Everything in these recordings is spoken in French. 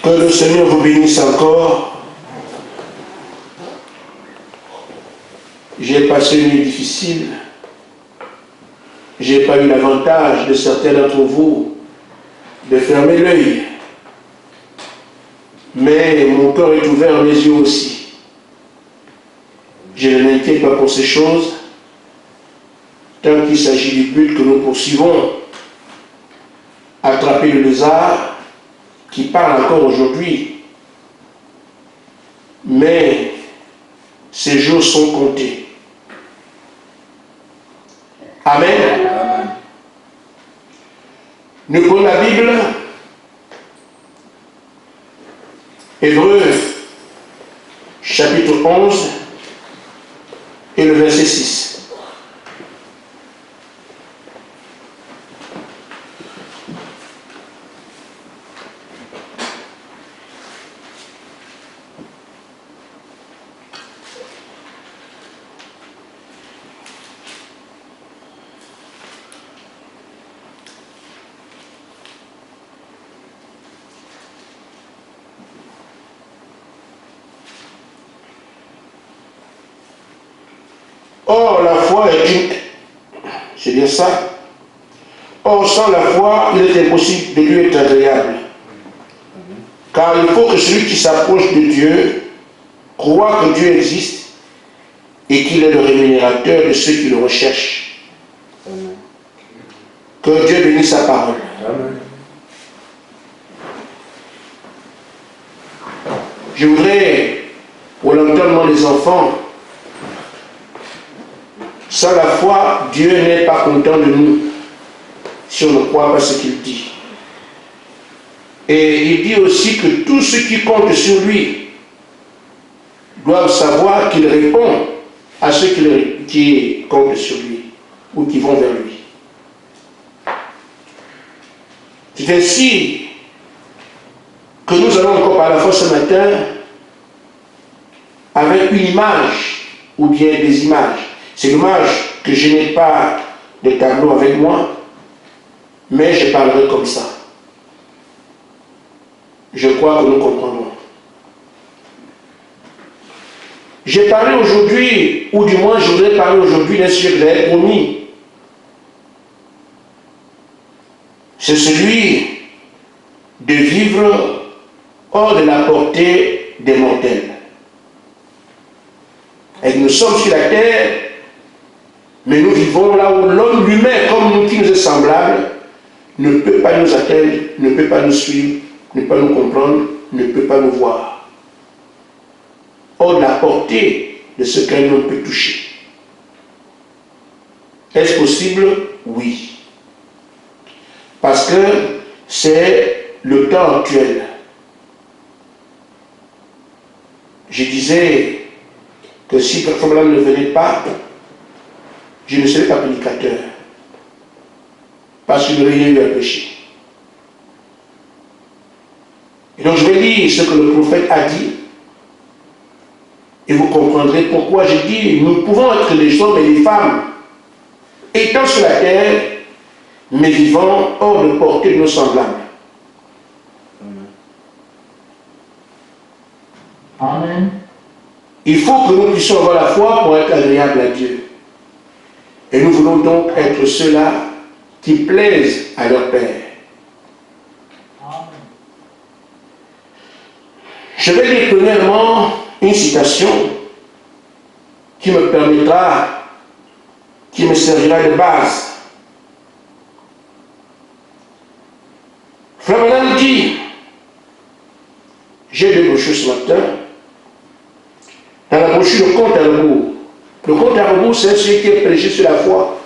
Que le Seigneur vous bénisse encore. J'ai passé une nuit difficile. J'ai pas eu l'avantage de certains d'entre vous de fermer l'œil. Mais mon cœur est ouvert, mes yeux aussi. Je ne m'inquiète pas pour ces choses, tant qu'il s'agit du but que nous poursuivons. Attraper le lézard qui parle encore aujourd'hui. Mais ces jours sont comptés. Amen. Amen. Nous prenons la Bible, Hébreux, chapitre 11, et le verset 6. Or, la foi est une... C'est bien ça. Or, sans la foi, il est impossible de lui être agréable. Car il faut que celui qui s'approche de Dieu croit que Dieu existe et qu'il est le rémunérateur de ceux qui le recherchent. Amen. Que Dieu bénisse sa parole. Amen. Je voudrais, pour l'enterrement des enfants, sans la foi, Dieu n'est pas content de nous si on ne croit pas ce qu'il dit. Et il dit aussi que tous ceux qui comptent sur lui doivent savoir qu'il répond à ceux qui comptent sur lui ou qui vont vers lui. C'est ainsi que nous allons encore par la foi ce matin avec une image ou bien des images. C'est dommage que je n'ai pas de tableau avec moi, mais je parlerai comme ça. Je crois que nous comprendrons. J'ai parlé aujourd'hui, ou du moins je voudrais parler aujourd'hui d'un sujet que j'avais promis. C'est celui de vivre hors de la portée des mortels. Et nous sommes sur la terre, mais nous vivons là où l'homme lui-même, comme nous qui nous est semblable, ne peut pas nous atteindre, ne peut pas nous suivre, ne peut pas nous comprendre, ne peut pas nous voir. Hors de la portée de ce qu'un homme peut toucher. Est-ce possible? Oui. Parce que c'est le temps actuel. Je disais que si personne ne venait pas, je ne serais pas prédicateur. Parce qu'il n'y aurait eu un péché. Et donc je vais lire ce que le prophète a dit. Et vous comprendrez pourquoi je dis, nous pouvons être des hommes et des femmes, étant sur la terre, mais vivant hors de portée de nos semblables. Amen. Il faut que nous puissions avoir la foi pour être agréables à Dieu. Et nous voulons donc être ceux-là qui plaisent à leur Père. Amen. Je vais lire premièrement une citation qui me permettra, qui me servira de base. Frère Madame dit, j'ai deux brochures ce matin, dans la brochure Le Compte à rebours. Le compte à rebours, c'est celui qui est prêché sur la foi.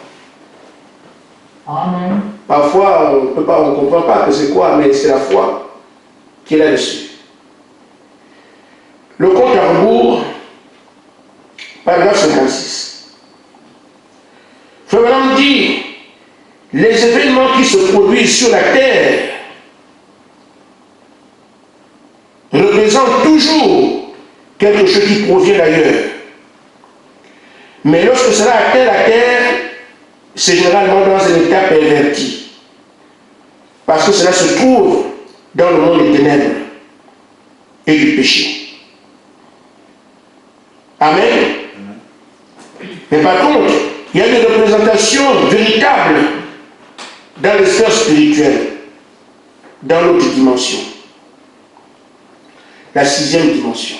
Amen. Parfois, on ne comprend pas que c'est quoi, mais c'est la foi qui est là-dessus. Le compte à rebours, paragraphe 56. Frère Madame dit, les événements qui se produisent sur la terre représentent toujours quelque chose qui provient d'ailleurs. Mais lorsque cela atteint la terre, c'est généralement dans un état perverti. Parce que cela se trouve dans le monde des ténèbres. et du péché. Amen. Mais par contre, il y a des représentations véritables dans les sphères spirituelles, dans l'autre dimension, la 6e dimension.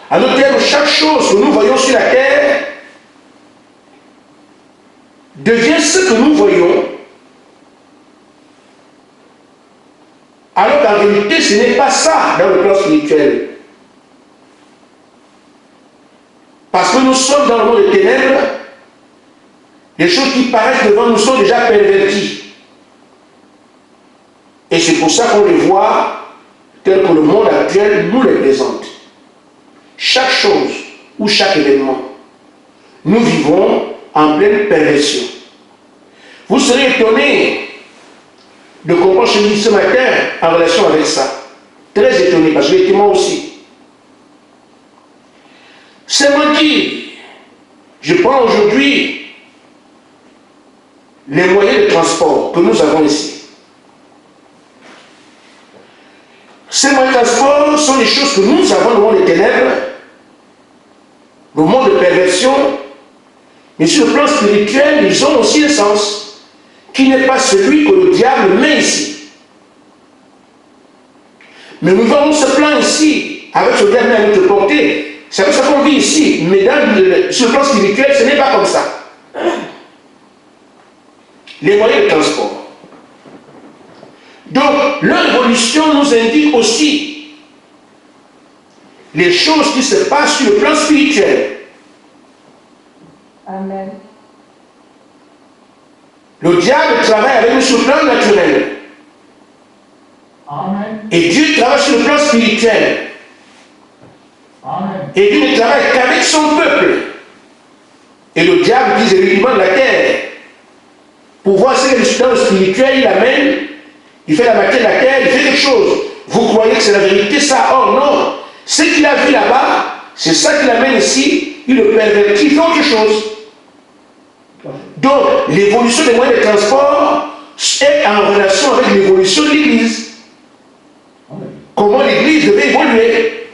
À nos termes, chaque chose que nous voyons sur la terre devient ce que nous voyons, alors qu'en réalité, ce n'est pas ça dans le plan spirituel. Parce que nous sommes dans le monde des ténèbres, les choses qui paraissent devant nous sont déjà perverties. Et c'est pour ça qu'on les voit tels que le monde actuel nous les présente. Chaque chose ou chaque événement, nous vivons en pleine perversion. Vous serez étonnés de comprendre ce que je dis ce matin en relation avec ça. Très étonné, parce que j'ai été moi aussi. C'est mentir. Je prends aujourd'hui les moyens de transport que nous avons ici. Ces moyens de transport sont les choses que nous avons dans le monde des ténèbres, le monde de perversion, mais sur le plan spirituel, ils ont aussi un sens qui n'est pas celui que le diable met ici. Mais nous avons ce plan ici, avec ce diable à notre portée. C'est comme ça qu'on vit ici, mais sur le plan spirituel, ce n'est pas comme ça. Les moyens de transport. Donc, leur évolution nous indique aussi les choses qui se passent sur le plan spirituel. Amen. Le diable travaille avec nous sur le plan naturel. Amen. Et Dieu travaille sur le plan spirituel. Amen. Et Dieu ne travaille qu'avec son peuple. Et le diable utilise les rudiments de la terre pour voir ce que dans le spirituel il amène. Il fait la matière de la terre, il fait quelque chose. Vous croyez que c'est la vérité, ça? Oh non! Ce qu'il a vu là-bas, c'est ça qu'il amène ici, il le pervertit, il fait autre chose. Donc, l'évolution des moyens de transport est en relation avec l'évolution de l'Église. Comment l'Église devait évoluer.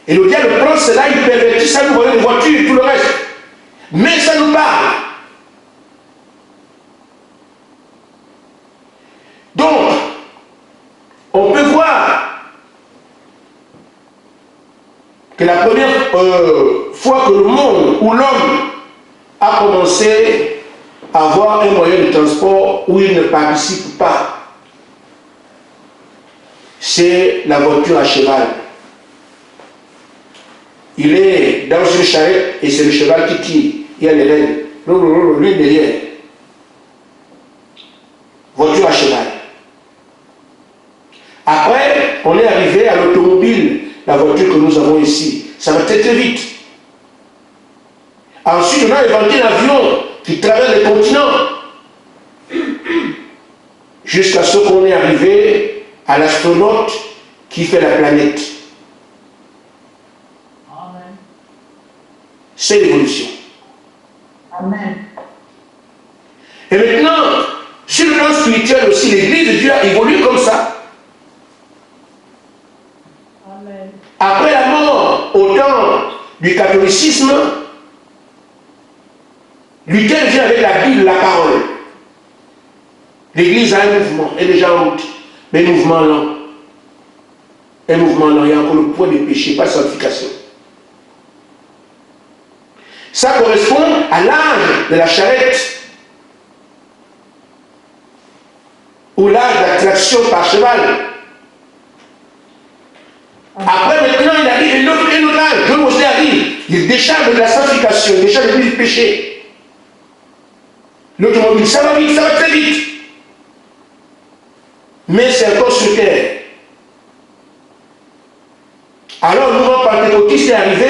Et le diable prend cela, il pervertit ça, nous voyons les voitures et tout le reste. Mais ça nous parle. Donc, on peut voir que la première fois que le monde ou l'homme a commencé à avoir un moyen de transport où il ne participe pas, c'est la voiture à cheval. Il est dans une charrette et c'est le cheval qui tire. Il y a les rênes. Lui derrière. Voiture à cheval. Après, on est arrivé à l'automobile, la voiture que nous avons ici. Ça va très très vite. Ensuite, on a inventé l'avion qui traverse les continents. Jusqu'à ce qu'on est arrivé à l'astronaute qui fait la planète. Amen. C'est l'évolution. Amen. Et maintenant, sur le plan spirituel aussi, l'Église de Dieu a évolué comme ça. Amen. Après la mort, au temps du catholicisme, Luther vient avec la Bible, la parole. L'Église a un mouvement, elle est déjà en route, mais un mouvement lent. Un mouvement lent, il y a encore le poids des péchés, pas de sanctification. Ça correspond à l'âge de la charrette, ou l'âge d'attraction par cheval. Après, maintenant, il arrive un autre âge, Dieu aussi arrive. Il décharge de la sanctification, il décharge du péché. L'automobile, ça va vite, ça va très vite. Mais c'est encore sur terre. Alors, le mouvement pentecôtiste est arrivé.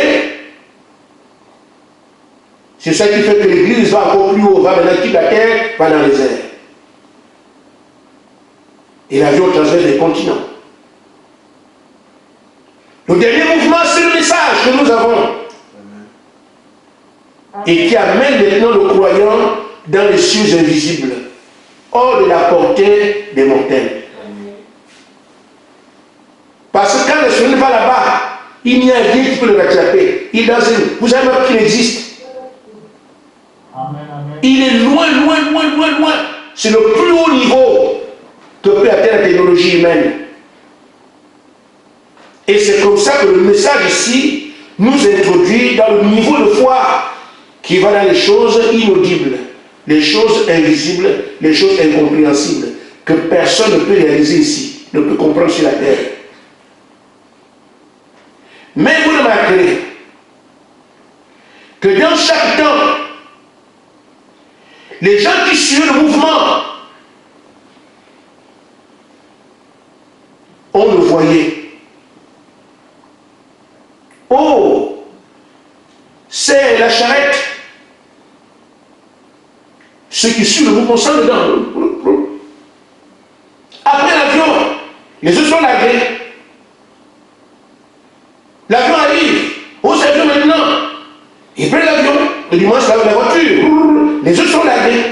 C'est ça qui fait que l'Église va encore plus haut, va maintenant quitter la terre, va dans les airs. Et l'avion transverse les continents. Le dernier mouvement, c'est le message que nous avons. Et qui amène maintenant le croyant dans les cieux invisibles, hors de la portée des mortels. Il n'y a rien qui peut le rattraper. Il est dans une... Vous savez même qu'il existe. Amen, amen. Il est loin, loin, loin, loin, loin. C'est le plus haut niveau que peut atteindre la technologie humaine. Et c'est comme ça que le message ici nous introduit dans le niveau de foi qui va dans les choses inaudibles, les choses invisibles, les choses incompréhensibles, que personne ne peut réaliser ici, ne peut comprendre sur la terre. Mais vous remarquerez que dans chaque temps, les gens qui suivent le mouvement, on le voyait. Oh, c'est la charrette. Ceux qui suivent le mouvement sont dedans. Après l'avion, les autres sont largués. L'avion arrive. Où c'est l'avion maintenant? Il prend l'avion. Le dimanche, la voiture. Les autres sont largués.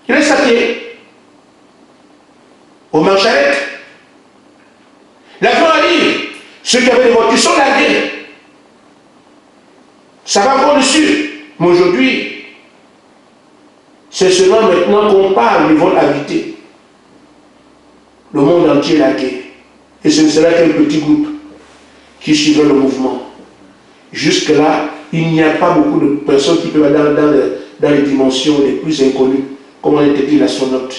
Il reste à pied. Aux manchettes. L'avion arrive. Ceux qui avaient des voitures sont largués. Ça va encore dessus. Mais aujourd'hui, c'est seulement maintenant qu'on parle du vol habité. Le monde entier est largué. Et ce ne sera qu'un petit groupe qui suivra le mouvement. Jusque-là, il n'y a pas beaucoup de personnes qui peuvent aller dans les dimensions les plus inconnues, comme on a été dit l'astronaute.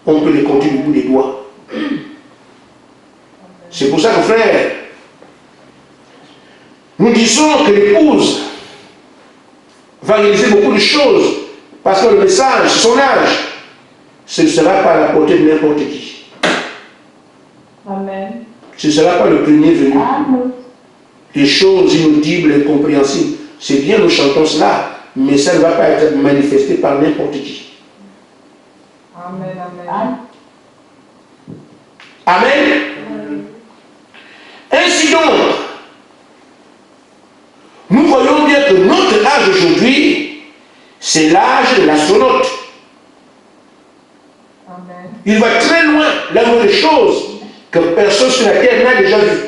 On peut les compter du bout des doigts. C'est pour ça que, frère, nous disons que l'épouse va réaliser beaucoup de choses, parce que le message, son âge, ce ne sera pas à la portée de n'importe qui. Amen. Ce ne sera pas le premier venu. Amen. Les choses inaudibles, incompréhensibles, c'est bien, nous chantons cela, mais ça ne va pas être manifesté par n'importe qui. Amen, amen. Amen. Ainsi donc, nous voyons bien que notre âge aujourd'hui, c'est l'âge de l'astronaute. Amen. Il va très loin, là où des choses que personne sur la terre n'a déjà vues.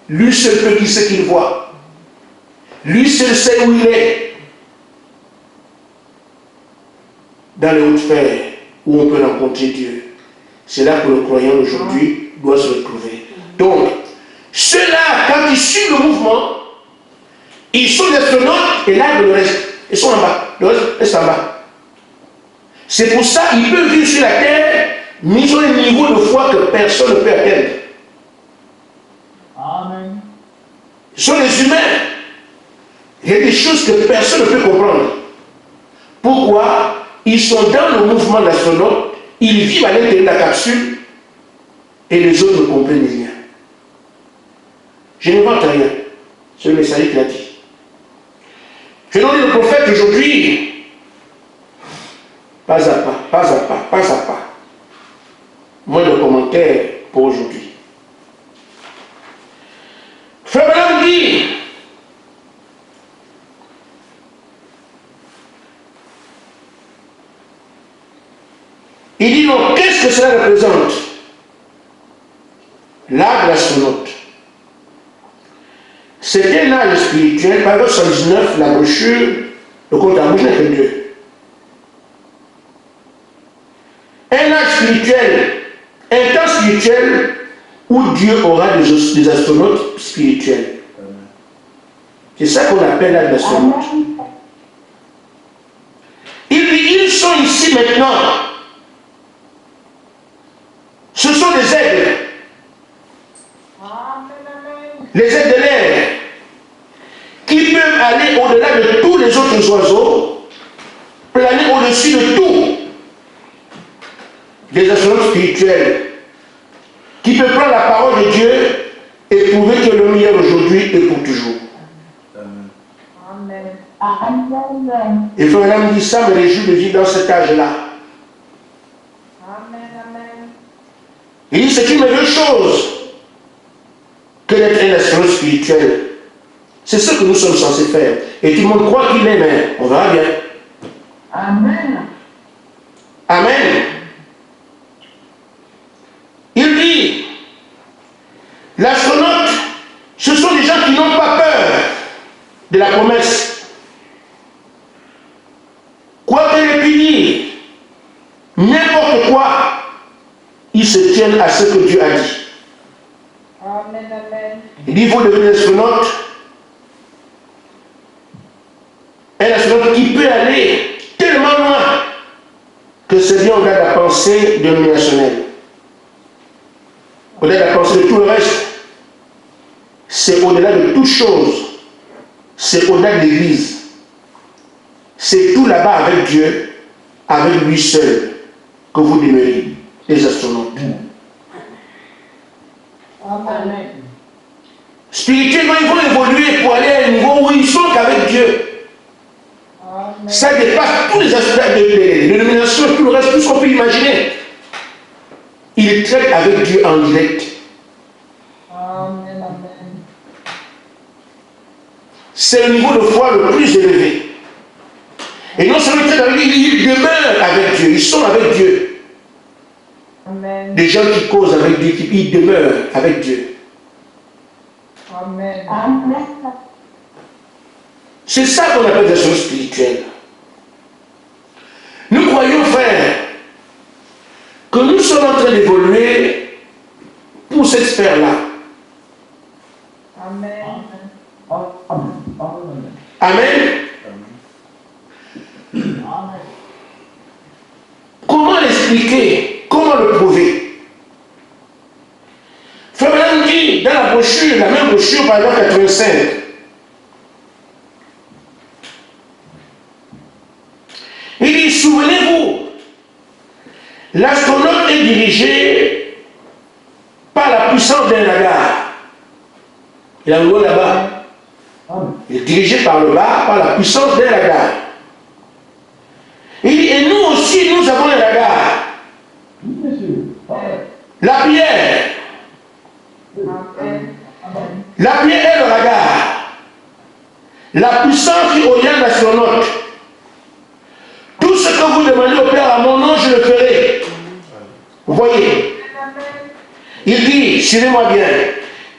Lui seul peut dire ce qu'il voit. Lui seul sait où il est. Dans les hautes sphères, où on peut rencontrer Dieu. C'est là que le croyant aujourd'hui doit se retrouver. Donc, ceux-là, quand ils suivent le mouvement, ils sont des astronautes et là, le reste, ils sont en bas. Le reste est en bas. C'est pour ça qu'ils peuvent vivre sur la terre, mais ils ont un niveau de foi que personne ne peut atteindre. Amen. Ce sont les humains. Il y a des choses que personne ne peut comprendre. Pourquoi? Ils sont dans le mouvement de l'astronaute, ils vivent à l'intérieur de la capsule et les autres ne comprennent rien. Je n'invente rien. C'est le messager qui l'a dit. Je donne le prophète aujourd'hui, pas à pas, pas à pas, pas à pas. Moins de commentaires pour aujourd'hui. Frère Branham dit, il dit non, qu'est-ce que cela représente? L'âge de l'astronaute. C'est un âge spirituel, par exemple 119, la brochure, le compte à bouche n'est que 2. Un âge spirituel, un temps spirituel où Dieu aura des astronautes spirituels. C'est ça qu'on appelle l'âge d'astronaute. Ils sont ici maintenant. Ce sont des aigles. Les aigles de l'air qui peuvent aller au-delà de tous les autres oiseaux, planer au-dessus de tout. Des astronautes spirituels qui peuvent prendre la parole de Dieu et prouver que le meilleur aujourd'hui et pour toujours. Amen. Amen. Et Frère Branham dit ça, me réjouit de vivre dans cet âge-là. Amen. Amen. Il dit c'est une meilleure chose que d'être un astronaute spirituel. C'est ce que nous sommes censés faire. Et tout le monde croit qu'il est, mais on verra bien. Amen. Amen. Il dit, l'astronaute, ce sont des gens de la promesse. Quoi qu'elle ait pu dire, n'importe quoi, ils se tiennent à ce que Dieu a dit. Amen, amen. Il dit, il faut devenir astronaute. Un astronaute qui peut aller tellement loin que c'est bien au-delà de la pensée dénominationnelle. Au-delà de la pensée de tout le reste. C'est au-delà de toute chose. C'est au-delà de l'Église. C'est tout là-bas avec Dieu, avec lui seul, que vous demeurez, les astronautes. Amen. Spirituellement, ils vont évoluer pour aller à un niveau où ils sont qu'avec Dieu. Amen. Ça dépasse tous les aspects de l'illumination, tout le reste, tout ce qu'on peut imaginer. Ils traitent avec Dieu en direct. Amen, amen. C'est le niveau de foi le plus élevé. Et non seulement ils traitent avec Dieu, ils demeurent avec Dieu, ils sont avec Dieu. Amen. Des gens qui causent avec Dieu, ils demeurent avec Dieu. Amen. Amen. C'est ça qu'on appelle des choses spirituelles. Nous croyons, frères, que nous sommes en train d'évoluer pour cette sphère-là. Amen. Amen. Comment l'expliquer? Comment le prouver? Frère Branham dit dans la brochure, la même brochure, par exemple 85, il dit, souvenez-vous, l'astronaute est dirigé par la puissance d'un radar. Il a un mot là-bas. Il est dirigé par le bas, par la puissance d'un radar. Il dit, et nous aussi, nous avons un radar. La pierre. Amen. La pierre est le radar. La puissance qui oriente l'astronaute. Tout ce que vous demandez au Père à mon nom, je le ferai. Vous voyez? Il dit, suivez-moi bien,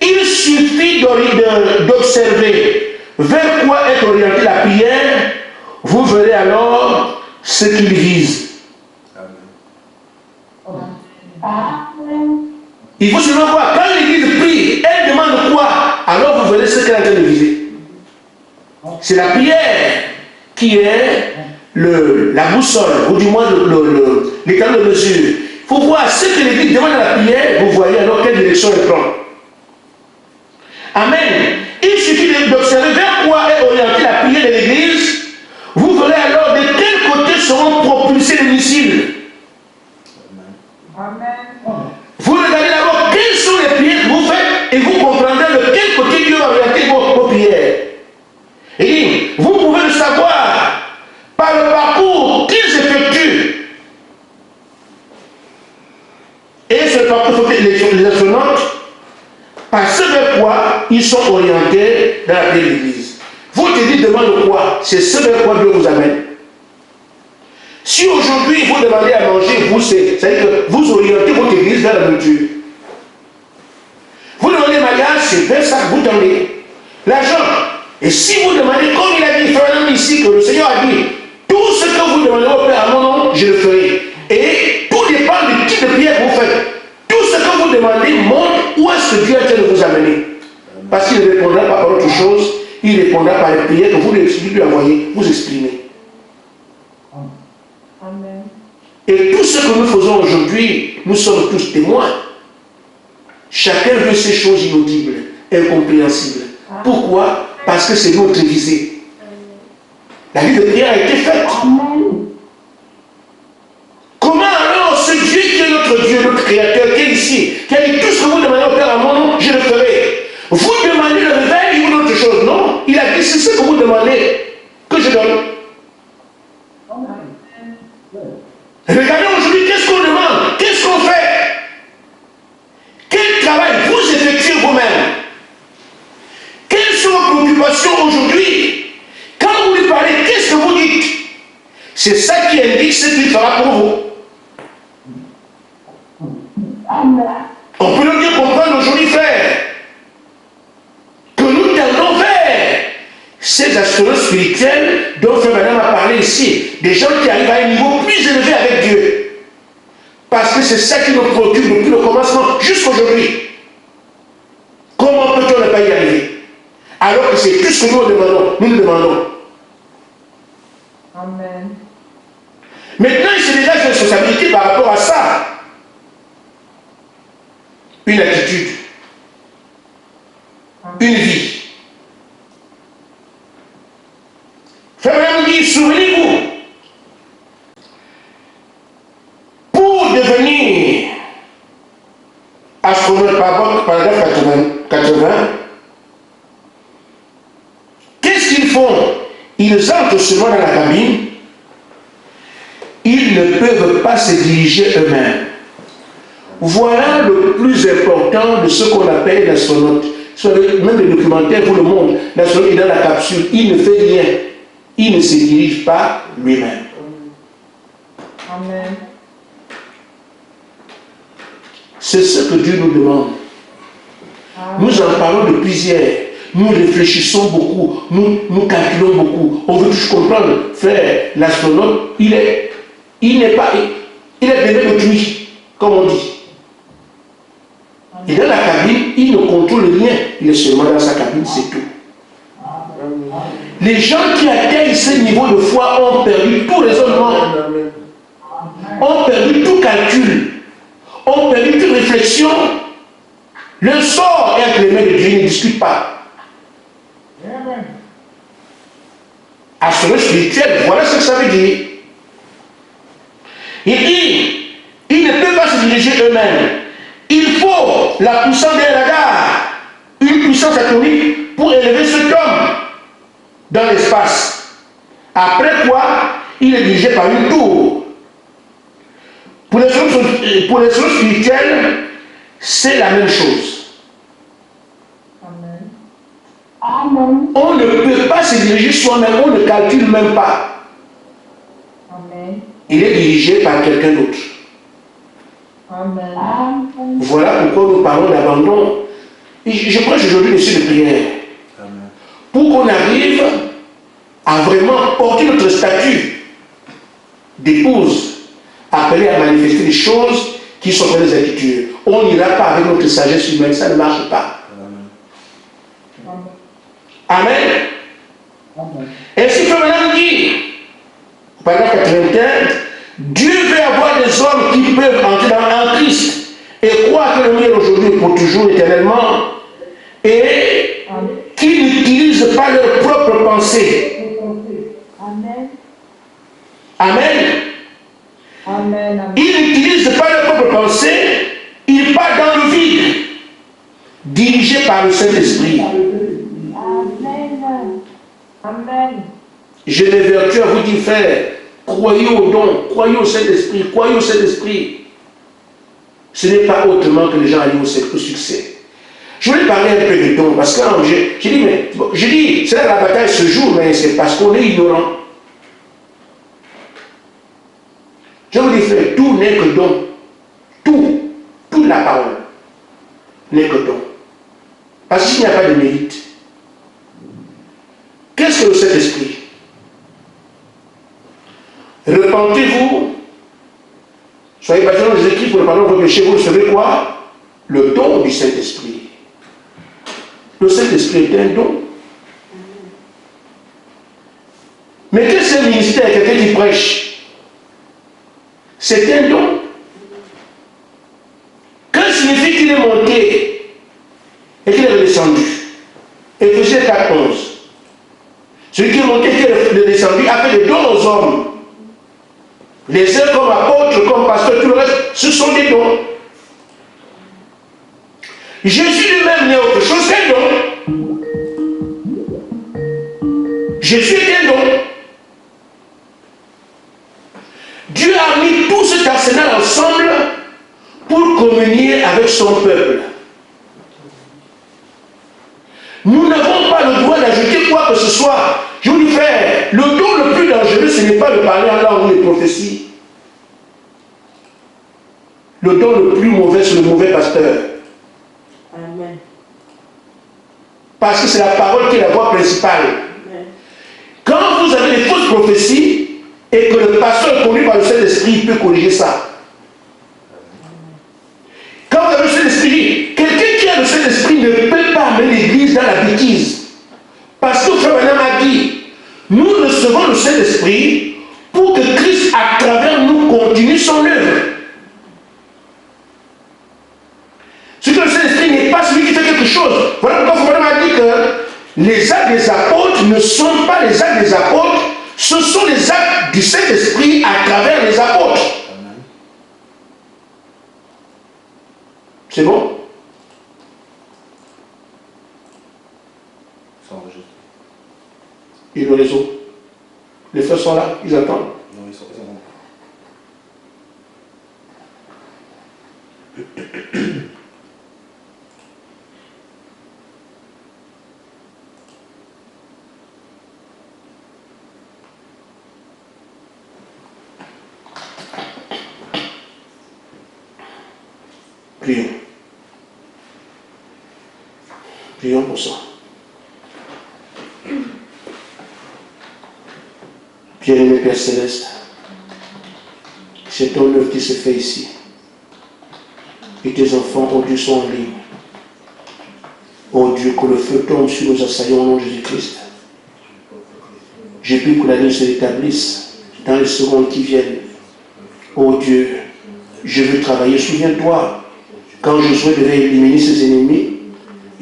il suffit d'observer vers quoi est orientée la prière, vous verrez alors ce qu'il vise. Amen. Il faut seulement voir, quand l'Église prie, elle demande quoi, alors vous verrez ce qu'elle est en train de viser. C'est la prière qui est la boussole, ou du moins l'état de mesure. Il faut voir ce que l'Église demande à la prière, vous voyez alors quelle direction elle prend. Amen. Il suffit d'observer vers quoi est orientée la prière de l'Église, vous verrez alors de quel côté seront propulsés les missiles. Amen. Vous regardez d'abord quelles sont les prières que vous faites et vous comprendrez de quel côté Dieu va orienter vos prières. Et vous pouvez le savoir par le parcours qu'ils effectuent. Et ce parcours, les astronautes, par ce vers quoi ils sont orientés dans la prière de l'Église. Votre Église demande quoi? C'est ce vers quoi Dieu vous amène. Si aujourd'hui vous demandez à manger, c'est-à-dire que vous orientez votre Église vers la nourriture. Vous demandez mariage, c'est vers ça que vous tendez. L'argent. Et si vous demandez, comme il a dit, frère ici, que le Seigneur a dit, tout ce que vous demandez au Père à mon nom, je le ferai. Et tout dépend du type de prière que vous faites. Tout ce que vous demandez montre où est-ce que Dieu est en train de vous amener. Parce qu'il ne répondra pas par autre chose, il répondra par les prières que vous lui envoyez, vous exprimez. Amen. Et tout ce que nous faisons aujourd'hui, nous sommes tous témoins. Chacun veut ces choses inaudibles, incompréhensibles. Pourquoi? Parce que c'est notre visée. La vie de prière a été faite. Amen. Comment alors ce Dieu qui est notre Dieu, notre Créateur, qui est ici, qui a dit tout ce que vous demandez au Père à mon nom, je le ferai. Vous demandez le réveil, il vous donne autre chose. Non, il a dit c'est ce que vous demandez que je donne. Regardez aujourd'hui, qu'est-ce qu'on demande? Qu'est-ce qu'on fait? Quel travail vous effectuez vous-même? Quelles sont vos préoccupations aujourd'hui? Quand vous lui parlez, qu'est-ce que vous dites? C'est ça qui indique ce qu'il fera pour vous. Amen. On peut le bien comprendre aujourd'hui, frère, que nous tendons vers ces astronautes spirituels dont Frère Madame a parlé ici. Des gens qui arrivent à un niveau plus élevé avec Dieu. Parce que c'est ça qui nous préoccupe depuis le commencement jusqu'à aujourd'hui. Comment peut-on ne pas y arriver? Alors que c'est tout ce que nous demandons. Nous demandons. Amen. Maintenant, il se dégage une responsabilité par rapport à ça. Une attitude. Une vie. Frère Madame dit, souvenez-vous, pour devenir astronaute, paragraphe 80, qu'est-ce qu'ils font? Ils entrent seulement dans la cabine, ils ne peuvent pas se diriger eux-mêmes. Voilà le plus important de ce qu'on appelle l'astronaute. Même les documentaires vous le montrent. L'astronaute est dans la capsule, il ne fait rien. Il ne se dirige pas lui-même. Amen. C'est ce que Dieu nous demande. Amen. Nous en parlons depuis hier. Nous réfléchissons beaucoup. Nous calculons beaucoup. On veut tous comprendre. Frère, l'astronaute, il est bébé d'autrui, comme on dit. Et dans la cabine, il ne contrôle rien. Il est seulement dans sa cabine, c'est tout. Les gens qui atteignent ce niveau de foi ont perdu tout raisonnement, ont perdu tout calcul, ont perdu toute réflexion. Le sort est entre les mains de Dieu, il ne discute pas. Astronaute spirituel, voilà ce que ça veut dire. Il dit, ils ne peuvent pas se diriger eux-mêmes. Il faut la puissance d'un radar, une puissance atomique pour élever cet homme dans l'espace. Après quoi, il est dirigé par une tour. Pour les choses spirituelles, c'est la même chose. Amen. Amen. On ne peut pas se diriger soi-même, on ne calcule même pas. Amen. Il est dirigé par quelqu'un d'autre. Amen. Amen. Voilà pourquoi nous parlons d'abandon. Je prêche aujourd'hui le ciel de prière. Amen. Pour qu'on arrive à vraiment porter notre statut d'épouse, appelée à manifester des choses qui sont dans les Écritures. On n'ira pas avec notre sagesse humaine, ça ne marche pas. Amen. Amen. Ainsi que Madame dit, paragraphe 81, Dieu veut avoir des hommes qui peuvent entrer en Christ et croire que le mieux aujourd'hui pour toujours éternellement et qui n'utilisent pas leurs propres pensées. Amen. Amen. Amen. Amen. Ils n'utilisent pas leurs propres pensées, ils partent dans le vide, dirigés par le Saint-Esprit. Amen. Amen. Je l'ai vertu à vous dire, frère, croyez au don, croyez au Saint-Esprit, croyez au Saint-Esprit. Ce n'est pas autrement que les gens arrivent au succès. Je voulais parler un peu de don, parce que j'ai dit, mais bon, je dis, c'est là la bataille se joue, mais c'est parce qu'on est ignorant. Je vous dis, frère, tout n'est que don. Toute la parole n'est que don. Parce qu'il n'y a pas de mérite. Qu'est-ce que le Saint-Esprit? Repentez-vous, soyez baptisés dans les écrits pour le pardon de vos péchés, vous recevez quoi? Le don du Saint-Esprit. Le Saint-Esprit est un don. Mais qu'est-ce qu'un ministère, quelqu'un qui prêche? C'est un don. Que signifie qu'il est monté et qu'il est redescendu? Éphésiens 4:11. Celui qui est monté et qui est descendu a fait des dons aux hommes. Les uns comme apôtres, comme pasteurs, tout le reste, ce sont des dons. Jésus lui-même n'est autre chose qu'un don. Jésus est un don. Dieu a mis tout cet arsenal ensemble pour communier avec son peuple. Nous n'avons pas le droit d'ajouter quoi que ce soit. Je vous dis, frère, le don le plus dangereux, ce n'est pas de parler en langue ou les prophéties. Le don le plus mauvais, c'est le mauvais pasteur. Amen. Parce que c'est la parole qui est la voie principale. Amen. prophétie et que le pasteur conduit par le Saint-Esprit, il peut corriger ça. Quand vous avez le Saint-Esprit, quelqu'un qui a le Saint-Esprit ne peut pas amener l'église dans la bêtise. Parce que Frère Branham a dit, nous recevons le Saint-Esprit pour que Christ, à travers nous, continue son œuvre. Ce que le Saint-Esprit n'est pas celui qui fait quelque chose. Voilà pourquoi Frère Branham a dit que les actes des apôtres ne sont pas les actes des apôtres, ce sont les actes du Saint-Esprit à travers les apôtres. C'est bon? Et le réseau. Les frères sont là, ils attendent. Non, ils sont Prions. Prions pour ça. Bien-aimé Père Céleste, c'est ton œuvre qui se fait ici. Et tes enfants, oh Dieu, sont en ligne. Oh Dieu, que le feu tombe sur nos assaillants au nom de Jésus-Christ. Je prie que la ligne se rétablisse dans les secondes qui viennent. Oh Dieu, je veux travailler. Souviens-toi, quand Josué devait éliminer ses ennemis,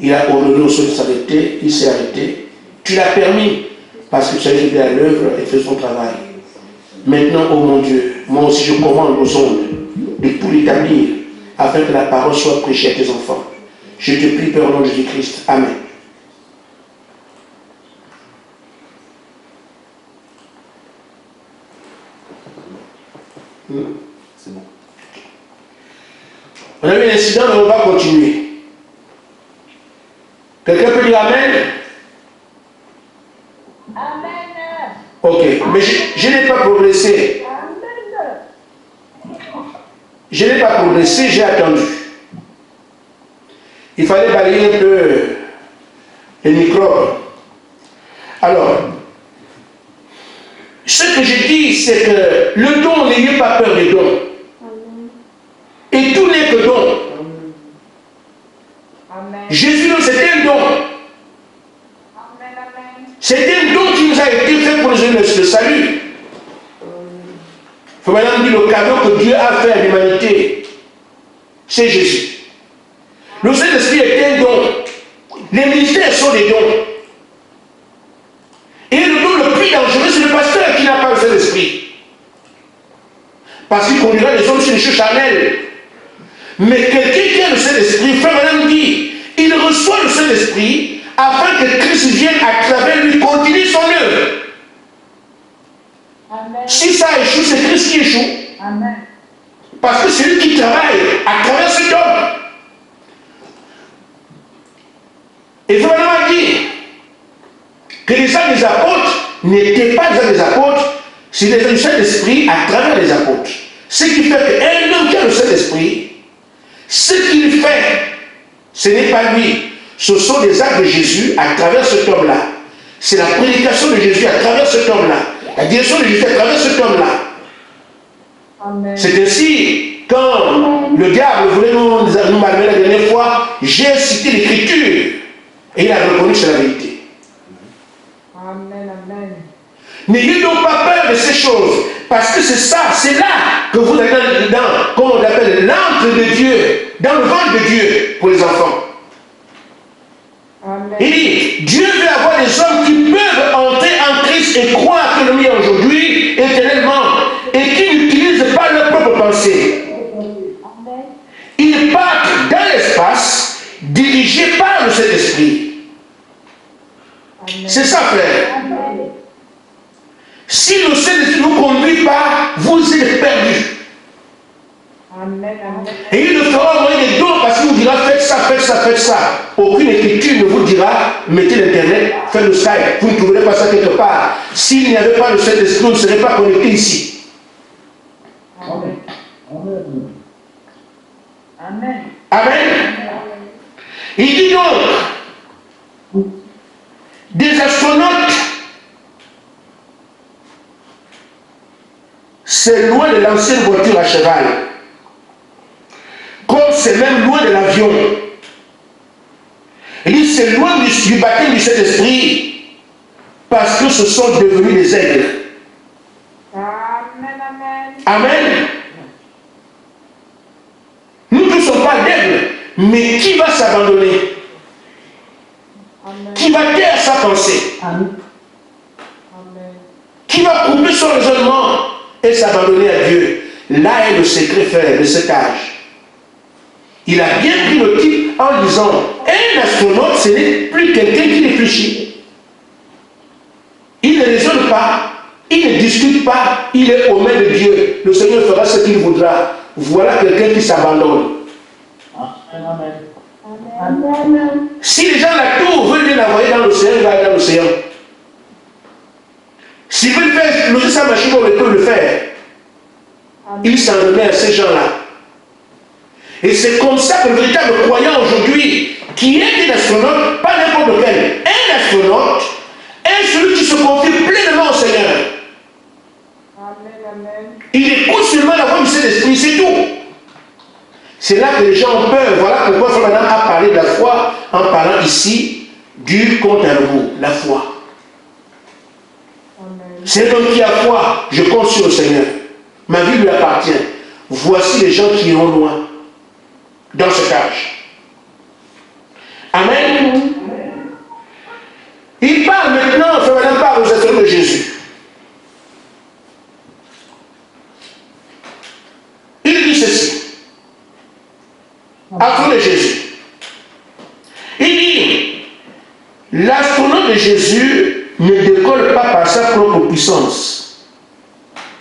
il a ordonné au sol de s'arrêter, il s'est arrêté. Tu l'as permis, parce que tu as été à l'œuvre et fait son travail. Maintenant, oh mon Dieu, moi aussi je commande aux ondes de tout l'établir, afin que la parole soit prêchée à tes enfants. Je te prie, Père, au nom de Jésus-Christ. Amen. C'est bon. On a eu un incident, mais on va continuer. Quelqu'un peut dire Amen? Amen. Ok, mais je n'ai pas progressé. Amen. Je n'ai pas progressé, j'ai attendu. Il fallait balayer un peu les microbes. Alors, ce que je dis, c'est que le don, n'ayez pas peur des dons. Et tout n'est que don. Amen. Jésus, c'était un don. Amen. Amen. C'était un don qui nous a été fait pour le salut. Il faut maintenant dire le cadeau que Dieu a fait à l'humanité. C'est Jésus. Le Saint-Esprit est un don. Les ministères sont des dons. Et le don le plus dangereux, c'est le pasteur qui n'a pas le Saint-Esprit. Parce qu'il conduira les hommes sur les choses charnelles. Mais quelqu'un qui a le Saint-Esprit, Frère Branham dit, il reçoit le Saint-Esprit afin que Christ vienne à travers lui continuer son œuvre. Amen. Si ça échoue, c'est Christ qui échoue. Amen. Parce que c'est lui qui travaille à travers cet homme. Et Frère Branham a dit que les actes des apôtres n'étaient pas les actes des apôtres, c'est les actes du Saint-Esprit à travers les apôtres. Ce qui fait qu'un homme qui a le Saint-Esprit, ce qu'il fait, ce n'est pas lui. Ce sont les actes de Jésus à travers cet homme-là. C'est la prédication de Jésus à travers cet homme-là. La direction de Jésus à travers cet homme-là. Amen. C'est ainsi, quand le diable voulait nous malmener la dernière fois, j'ai cité l'Écriture. Et il a reconnu que c'est la vérité. Amen. Amen. N'ayez donc pas peur de ces choses. Parce que c'est ça, c'est là que vous allez dans, comme on l'appelle, l'antre de Dieu, dans le ventre de Dieu pour les enfants. Amen. Il dit, Dieu veut avoir des hommes qui peuvent entrer en Christ et croire que le mien aujourd'hui, éternellement, et qui n'utilisent pas leur propre pensée. Amen. Ils partent dans l'espace, dirigés par le Saint-Esprit. Amen. C'est ça, frère. Amen. Si le Saint-Esprit ne vous conduit pas, vous êtes perdus. Amen. Amen. Et il ne fera envoyer des dons parce qu'il vous dira faites ça, faites ça, faites ça. Aucune écriture ne vous dira mettez l'internet, faites le Skype. Vous ne trouverez pas ça quelque part. S'il n'y avait pas le Saint-Esprit, vous ne serez pas connecté ici. Amen. Amen. Amen. Il dit donc des astronautes c'est loin de l'ancienne voiture à cheval. Comme c'est même loin de l'avion. Il dit c'est loin du baptême du Saint-Esprit parce que ce sont devenus des aigles. Amen, amen. Amen. Nous ne sommes pas d'aigles, mais qui va s'abandonner? Amen. Qui va taire sa pensée? Amen. Qui va couper son raisonnement et s'abandonner à Dieu? Là est le secret, frère, de cet âge. Il a bien pris le type en disant, un astronaute, ce n'est plus quelqu'un qui réfléchit. Il ne raisonne pas, il ne discute pas, il est aux mains de Dieu. Le Seigneur fera ce qu'il voudra. Voilà quelqu'un qui s'abandonne. Amen. Si les gens la tour veulent l'envoyer dans l'océan, il va aller dans l'océan. S'ils veulent faire exploser sa machine, on peut le faire. Il s'en remet à ces gens-là. Et c'est comme ça que le véritable croyant aujourd'hui, qui est un astronaute, pas n'importe lequel, un astronaute, est celui qui se confie pleinement au Seigneur. Amen, amen. Il écoute seulement la voix du Saint-Esprit, c'est tout. C'est là que les gens ont peur. Voilà pourquoi Frère Branham a parlé de la foi en parlant ici du compte à rebours, la foi. Amen. C'est l'homme qui a foi, je compte sur le Seigneur. Ma vie lui appartient. Voici les gens qui iront loin dans cet âge. Amen. Il parle maintenant, Frère Branham parle aux êtres de Jésus. Il dit ceci. Après de Jésus. Il dit, l'astronaute de Jésus ne décolle pas par sa propre puissance.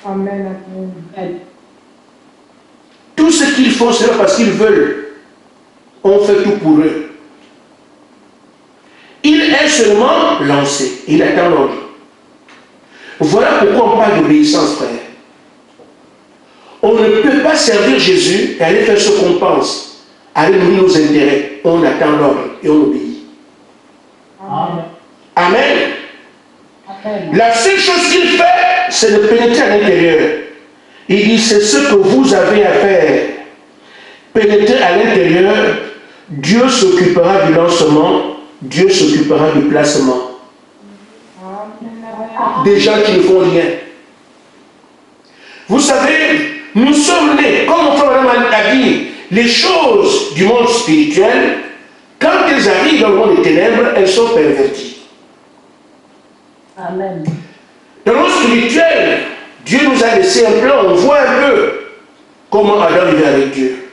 Amen, amen. Tout ce qu'ils font, c'est parce qu'ils veulent. On fait tout pour eux. Il est seulement lancé. Il attend l'ordre. Voilà pourquoi on parle d'obéissance, frère. On ne peut pas servir Jésus et aller faire ce qu'on pense, aller nourrir nos intérêts. On attend l'ordre et on obéit. Amen. Amen. Amen. La seule chose qu'il fait, c'est de pénétrer à l'intérieur. Il dit, c'est ce que vous avez à faire. Pénétrer à l'intérieur, Dieu s'occupera du lancement, Dieu s'occupera du placement. Amen. Des gens qui ne font rien. Vous savez, nous sommes nés, comme Frère Branham a dit, les choses du monde spirituel, quand elles arrivent dans le monde des ténèbres, elles sont perverties. Amen. Dans le monde spirituel, Dieu nous a laissé un plan, on voit un peu comment Adam vivait avec Dieu.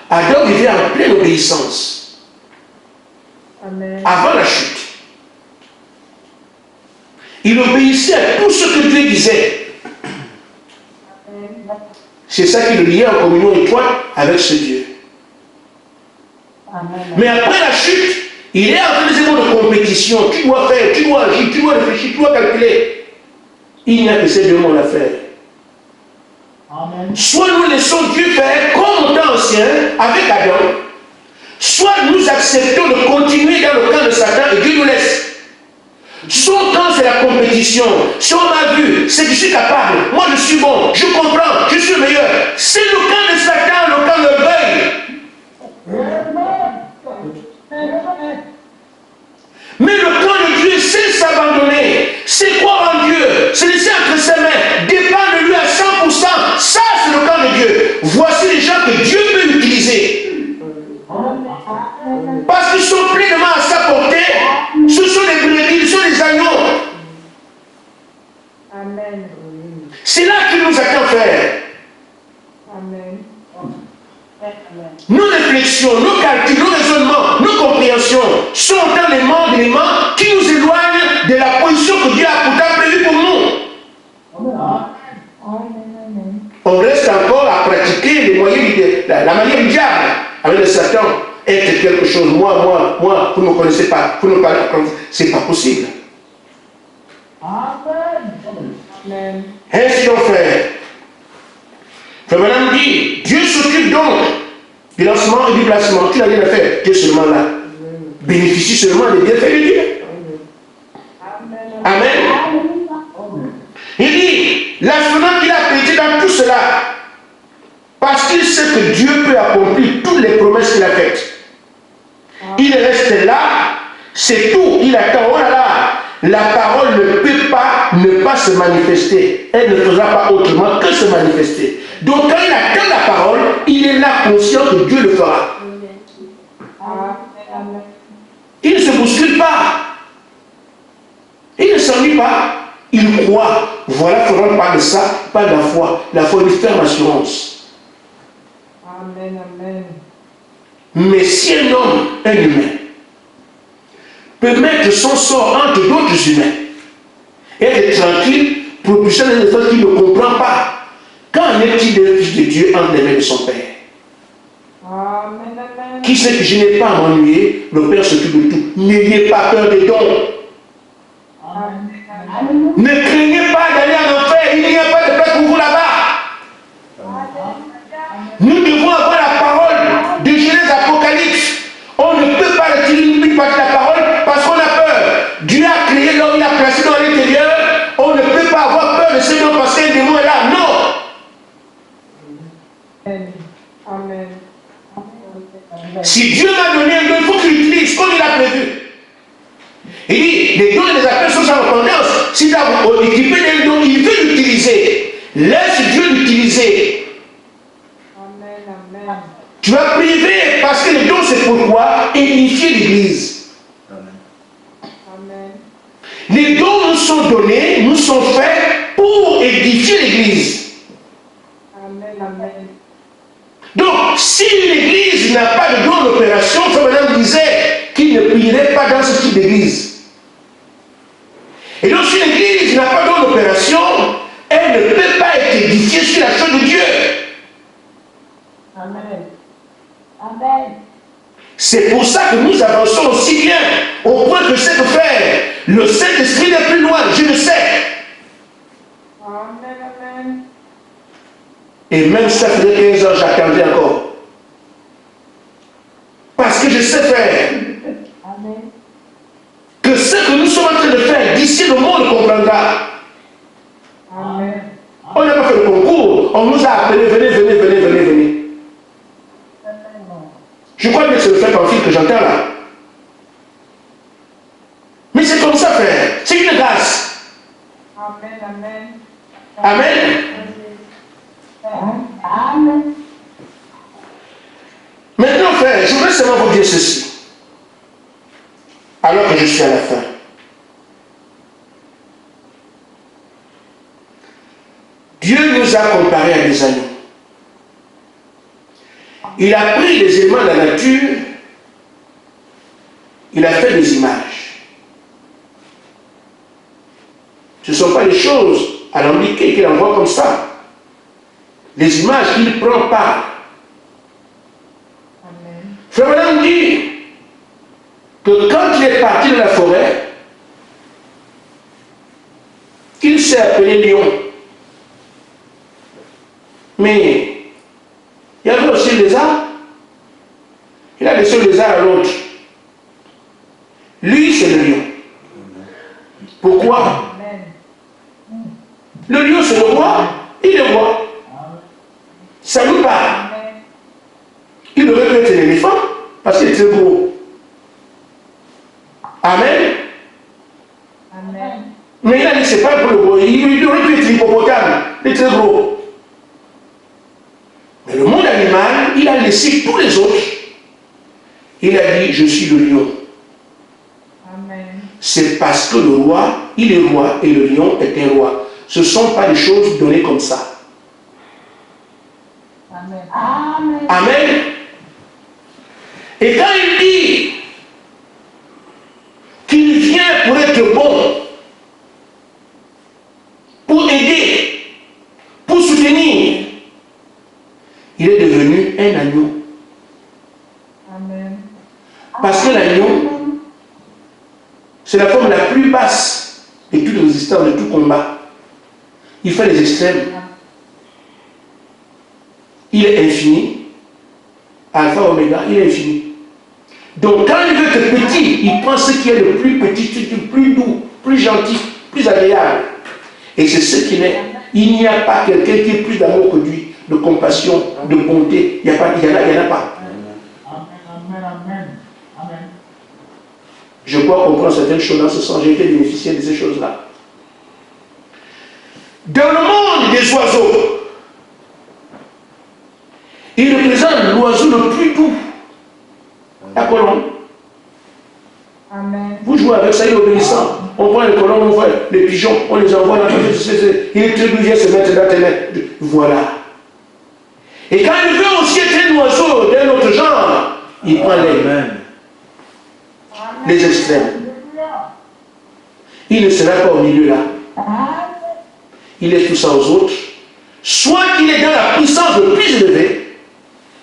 Adam vivait en pleine obéissance. Amen. Avant la chute. Il obéissait à tout ce que Dieu disait. C'est ça qui le liait en communion étroite avec ce Dieu. Amen. Mais après la chute, il est en train de faire de compétition. Tu dois faire, tu dois agir, tu dois réfléchir, tu dois calculer. Il n'y a que ces deux mots à faire. Amen. Soit nous laissons Dieu faire comme au temps ancien avec Adam, soit nous acceptons de continuer dans le camp de Satan et Dieu nous laisse. Son camp, c'est la compétition. Si on m'a vu, c'est que je suis capable. Moi, je suis bon, je comprends, je suis meilleur. C'est le camp de Satan, le camp de l'orgueil. Mais le camp de Dieu, c'est s'abandonner, c'est croire en Dieu, c'est laisser entre ses mains, dépendre de lui à 100%. Ça, c'est le camp de Dieu. Voici les gens que Dieu peut utiliser. Parce qu'ils sont pleinement à sa portée. Ce sont des brebis, ce sont des agneaux. Amen. C'est là qu'il nous attend faire. Amen. Nos réflexions, nos calculs, nos raisonnements, nos compréhensions sont dans les membres d'éléments qui nous éloignent de la position que Dieu a pourtant prévue pour nous. On reste encore à pratiquer les moyens la manière du diable avec le Satan. Être quelque chose, moi, vous ne me connaissez pas, vous ne me parlez pas, c'est pas possible. Amen. Ainsi donc, frère. Frère Branham dit, Dieu s'occupe donc du lancement et du placement. Tu n'as rien à faire, tu es seulement là. Bénéficie seulement des bienfaits de Dieu. Amen. Il dit, l'astronaute qu'il a pété sait que Dieu peut accomplir toutes les promesses qu'il a faites. Il reste là, c'est tout. Il attend, oh là là, la parole ne peut pas ne pas se manifester. Elle ne fera pas autrement que se manifester. Donc quand il attend la parole, il est là conscient que Dieu le fera. Il ne se bouscule pas. Il ne s'ennuie pas. Il croit. Voilà comment on parle de ça, pas de la foi. La foi est une ferme assurance. Amen, amen. Mais si un homme, un humain, peut mettre son sort entre d'autres humains et être tranquille, propulser un effort qu'il ne comprend pas, qu'en est-il d'un fils de Dieu entre les mains de son Père? Amen, amen. Qui sait que je n'ai pas à m'ennuyer, le Père s'occupe de tout. N'ayez pas peur des dons. Amen, Ne craignez pas d'aller en enfer, il n'y a pas de place pour vous là-bas. Nous devons avoir la parole de Genèse Apocalypse. On ne peut pas retirer une partie de la parole parce qu'on a peur. Dieu a créé l'homme, il a placé dans l'intérieur. On ne peut pas avoir peur de ce nom parce qu'un démon est là. Non. amen. Si Dieu m'a donné un don, il faut qu'il l'utilise comme il a prévu. Il dit, les dons et les appels sont sans repentance. Si tu as équipé d'un don, il veut l'utiliser. Laisse Dieu l'utiliser. Amen, amen. Tu vas priver parce que les dons, c'est pourquoi édifier l'église. Amen. Les dons nous sont donnés, nous sont faits pour édifier l'église. Amen, amen. Donc, si l'église n'a pas de don d'opération, Frère Madame disait qu'il ne prierait pas dans ce type d'église. Et donc, si l'église n'a pas de don d'opération, elle ne peut pas être édifiée sur la chose de Dieu. Amen. Amen. C'est pour ça que nous avançons aussi bien, au point que je sais que faire. Le Saint-Esprit n'est plus loin, je le sais. Amen, amen. Et même ça faisait 15 ans, j'attendais encore. Parce que je sais faire. Amen. Que ce que nous sommes en train de faire, d'ici le monde comprendra. Amen. On n'a pas fait le concours, on nous a appelés, venez. Je crois que c'est le fait en fil que j'entends là. Mais c'est comme ça, frère. C'est une grâce. Amen, amen. Amen. Amen. Maintenant, frère, je voudrais seulement vous dire ceci. Alors que je suis à la fin. Dieu nous a comparés à des agneaux. Il a pris les éléments de la nature, il a fait des images. Ce ne sont pas des choses alambiquées qu'il envoie comme ça. Les images qu'il prend par. Amen. Frère Madame dit que quand il est parti de la forêt, qu'il s'est appelé lion. Mais il y avait aussi le lézard. Il a laissé le lézard à l'autre. Lui, c'est le lion. Pourquoi? Amen. Le lion, c'est le roi. Il est roi. Ça nous parle. Amen. Il aurait pu être l'éléphant parce qu'il est très gros. Amen. Amen. Mais il a dit c'est pas pour le gros. Il aurait pu être l'hippopotame. Il est très gros. Mais le monde animal, il a laissé tous les autres. Il a dit, je suis le lion. Amen. C'est parce que le roi, il est roi et le lion est un roi. Ce ne sont pas des choses données comme ça. Amen. Amen. Amen. Et quand il dit qu'il vient pour être bon, pour aider, pour soutenir, il est devenu un agneau. Amen. Parce que l'agneau, c'est la forme la plus basse de toute résistance, de tout combat. Il fait les extrêmes. Il est infini. Alpha, Oméga, il est infini. Donc quand il veut être petit, il prend ce qui est le plus petit, le plus doux, plus gentil, plus agréable. Et c'est ce qu'il est. Il n'y a pas quelqu'un qui ait plus d'amour que lui. de compassion, de bonté. Il n'y en a pas. Amen. Je crois comprendre certaines choses dans ce sens. J'ai été bénéficiaire de ces choses-là. Dans le monde des oiseaux, il représente l'oiseau le plus doux. La colombe. Amen. Vous jouez avec ça, il est obéissant. On prend les colombes, on voit les pigeons, on les envoie dans le il est très doux, vient se mettre dans tes mains. Voilà. Et quand il veut aussi être un oiseau d'un autre genre, il prend les extrêmes. Il ne sera pas au milieu là. Il laisse tout ça aux autres. Soit il est dans la puissance le plus élevée,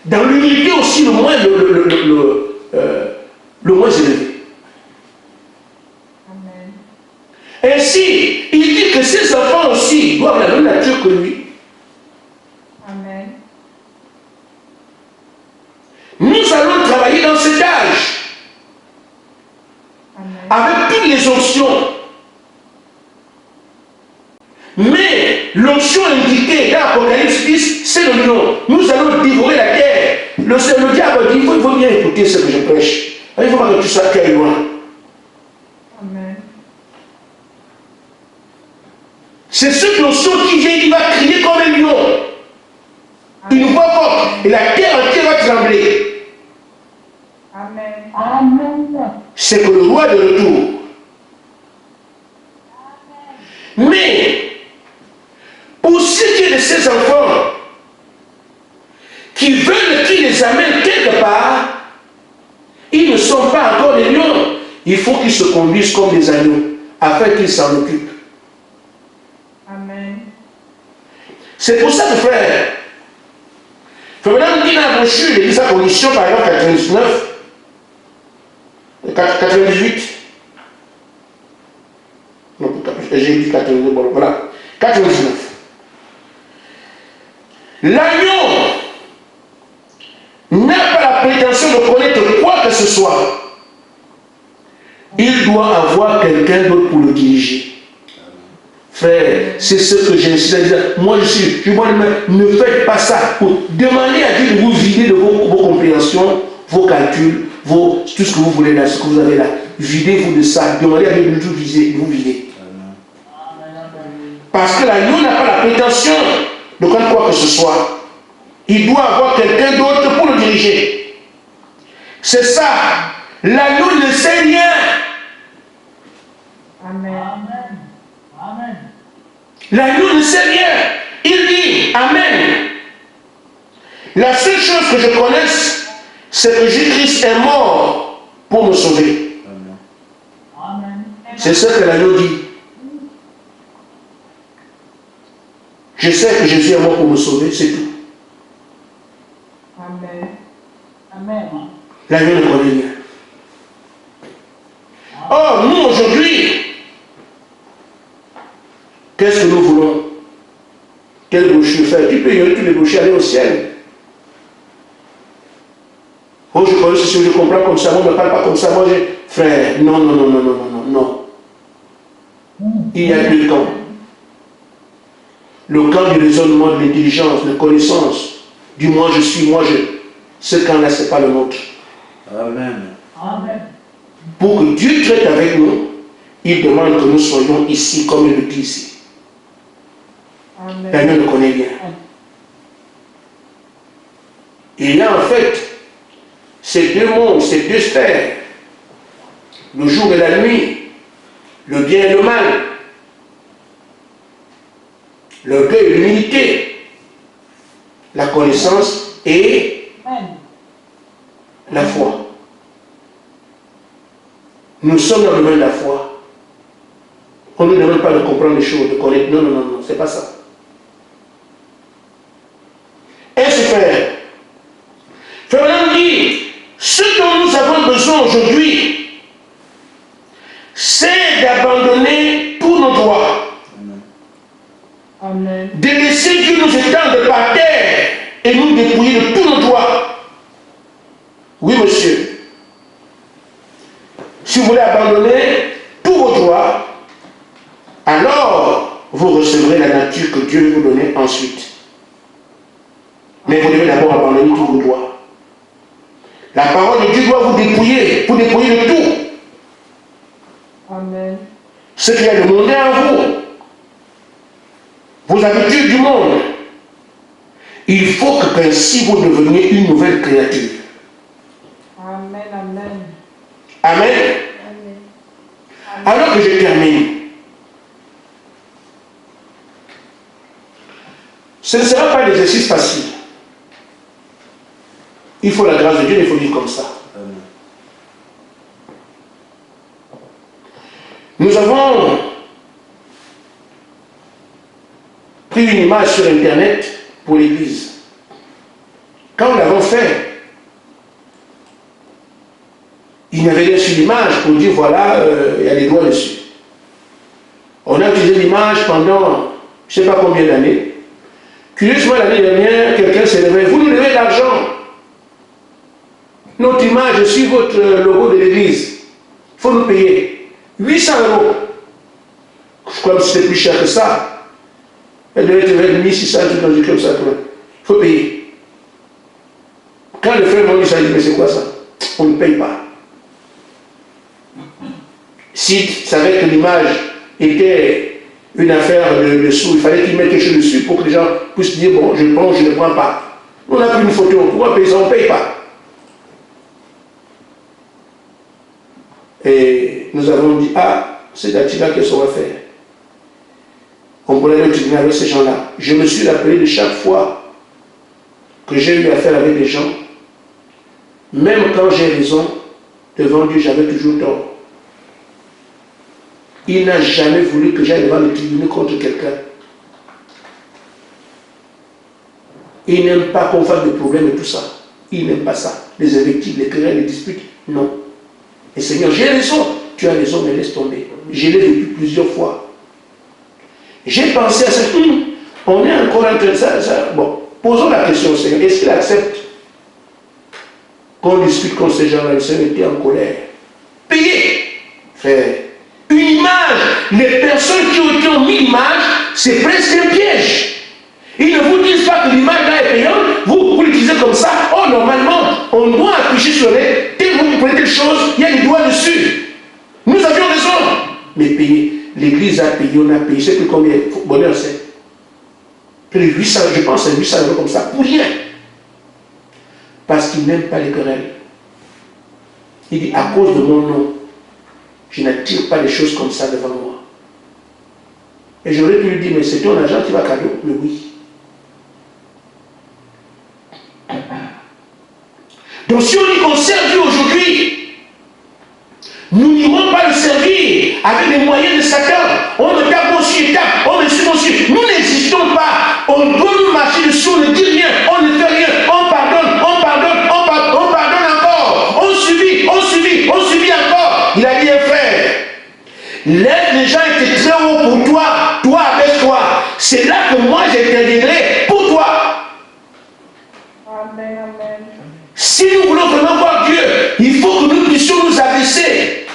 dans l'humilité aussi le moins élevé. Amen. Ainsi, il dit que ses enfants aussi doivent la même nature que lui. Amen. Nous allons travailler dans cet âge avec toutes les options. Mais l'option indiquée dans l'Apocalypse 10, c'est le lion. Nous allons dévorer la terre. Le diable dit, il faut bien écouter ce que je prêche. Il faut pas que tu sois très loin. Amen. C'est cette notion qui vient, il va crier comme un lion. Il nous voit fort. Et la terre entière va trembler. Amen. C'est que le roi de retour. Mais, pour ce qui est de ces enfants qui veulent qu'il les amène quelque part, ils ne sont pas encore des lions. Il faut qu'ils se conduisent comme des agneaux, afin qu'ils s'en occupent. Amen. C'est pour ça que frère, Frère dit dans la brochure, il dit sa condition, par exemple 99, 98. Non, j'ai dit 99, bon, voilà. 99. L'agneau n'a pas la prétention de connaître quoi que ce soit. Il doit avoir quelqu'un d'autre pour le diriger. Frère, c'est ce que j'insiste à dire. Moi, ne faites pas ça. Demandez à Dieu de vous vider de vos compréhensions, vos calculs, tout ce que vous voulez là, ce que vous avez là. Videz-vous de ça. Demandez à Dieu de vous vider. Parce que l'agneau n'a pas la prétention de connaître quoi que ce soit. Il doit avoir quelqu'un d'autre pour le diriger. C'est ça. L'agneau ne sait rien. Amen. L'agneau ne sait rien. Il dit Amen. La seule chose que je connaisse, c'est que Jésus-Christ est mort pour me sauver. Amen. C'est ce que l'agneau dit. Je sais que Jésus est mort pour me sauver, c'est tout. Amen. L'agneau ne connaît rien. Or, nous aujourd'hui, qu'est-ce que nous voulons? Quelle brochure faire? Tu peux y aller tous les brochures, aller au ciel. Oh, je connais ceci, je comprends comme ça, moi je ne parle pas comme ça, moi frère, non. Il y a deux camps. Le camp du raisonnement, de l'intelligence, de la connaissance, du moi je suis, moi je. Ce camp-là, ce n'est pas le nôtre. Amen. Pour que Dieu traite avec nous, il demande que nous soyons ici comme il le dit ici. L'agneau ne connaît rien. Il y a en fait ces deux mondes, ces deux sphères, le jour et la nuit, le bien et le mal, l'orgueil et l'humilité, la connaissance et la foi. Nous sommes dans le domaine de la foi. On ne nous demande pas de comprendre les choses, de connaître. Non, c'est pas ça. Ainsi, frère, Frère dit, ce dont nous avons besoin aujourd'hui, c'est d'abandonner tous nos droits. Amen. De laisser Dieu nous étendre par terre et nous dépouiller de tous nos droits. Oui, monsieur. Si vous voulez abandonner tous vos droits, alors vous recevrez la nature que Dieu vous donner ensuite. amener tous vos droits. La parole de Dieu doit vous dépouiller de tout. Amen. Ce qui est le monde est en vous. Vos habitudes du monde. Il faut qu'ainsi vous deveniez une nouvelle créature. Amen. Amen. Amen. Alors que je termine. Ce ne sera pas l'exercice facile. Il faut la grâce de Dieu, il faut vivre comme ça. Nous avons pris une image sur Internet pour l'Église. Quand nous l'avons fait, il n'y avait rien sur l'image pour dire voilà, il y a des droits dessus. On a utilisé l'image pendant je ne sais pas combien d'années. Curieusement, l'année dernière, quelqu'un s'est levé, vous nous devez de l'argent. Notre image sur votre logo de l'église, il faut nous payer 800 €. Je crois que c'était plus cher que ça. Elle devait être vers 1600 € dans une comme ça. Il faut payer. Quand le frère m'a dit ça, il dit mais c'est quoi ça? On ne paye pas. S'il savait que l'image était une affaire de sous, il fallait qu'il mette quelque chose dessus pour que les gens puissent dire bon, je prends, je ne prends pas. On a pris une photo, pourquoi payer ça? On ne paye pas. Et nous avons dit, ah, c'est là qu'est-ce qu'on va faire? On pourrait le tribunal avec ces gens-là. Je me suis rappelé de chaque fois que j'ai eu affaire avec des gens, même quand j'ai raison, devant Dieu, j'avais toujours tort. Il n'a jamais voulu que j'aille devant le tribunal contre quelqu'un. Il n'aime pas qu'on fasse des problèmes et tout ça. Il n'aime pas ça. Les invectives, les querelles, les disputes, non. Et Seigneur, j'ai raison. Tu as raison, mais laisse tomber. Je l'ai vécu plusieurs fois. J'ai pensé à ça. On est encore en train de ça. Bon, posons la question au Seigneur. Est-ce qu'il accepte qu'on discute contre ces gens-là? Le Seigneur était en colère. Payez, frère. Une image, les personnes qui ont mis l'image, c'est presque un piège. Ils ne vous disent pas que l'image là est payante, vous l'utilisez comme ça. Oh, normalement, on doit afficher sur les. Dès que vous prenez quelque chose, il y a des doigts dessus. Nous avions raison. Mais payer. L'église a payé, on a payé. Je ne sais plus combien. Bonheur, c'est. Plus de 800, je pense à 800 € comme ça, pour rien. Parce qu'il n'aime pas les querelles. Il dit, à cause de mon nom, je n'attire pas les choses comme ça devant moi. Et j'aurais pu lui dire, mais c'est ton argent qui va cadeau. Mais oui. Donc si on dit qu'on sert Dieu aujourd'hui, nous n'irons pas le servir avec les moyens de Satan. On me tape aussi, on me suit aussi. Nous n'existons pas. On doit nous marcher dessus, on ne dit rien, on ne fait rien, on pardonne, on pardonne, on pardonne encore. On subit encore. Il a dit un frère, l'aide des gens était très haut pour toi, toi avec toi. C'est là que moi j'interviendrai pour toi. Amen. Amen. Si nous voulons vraiment voir Dieu, il faut que nous puissions nous abaisser.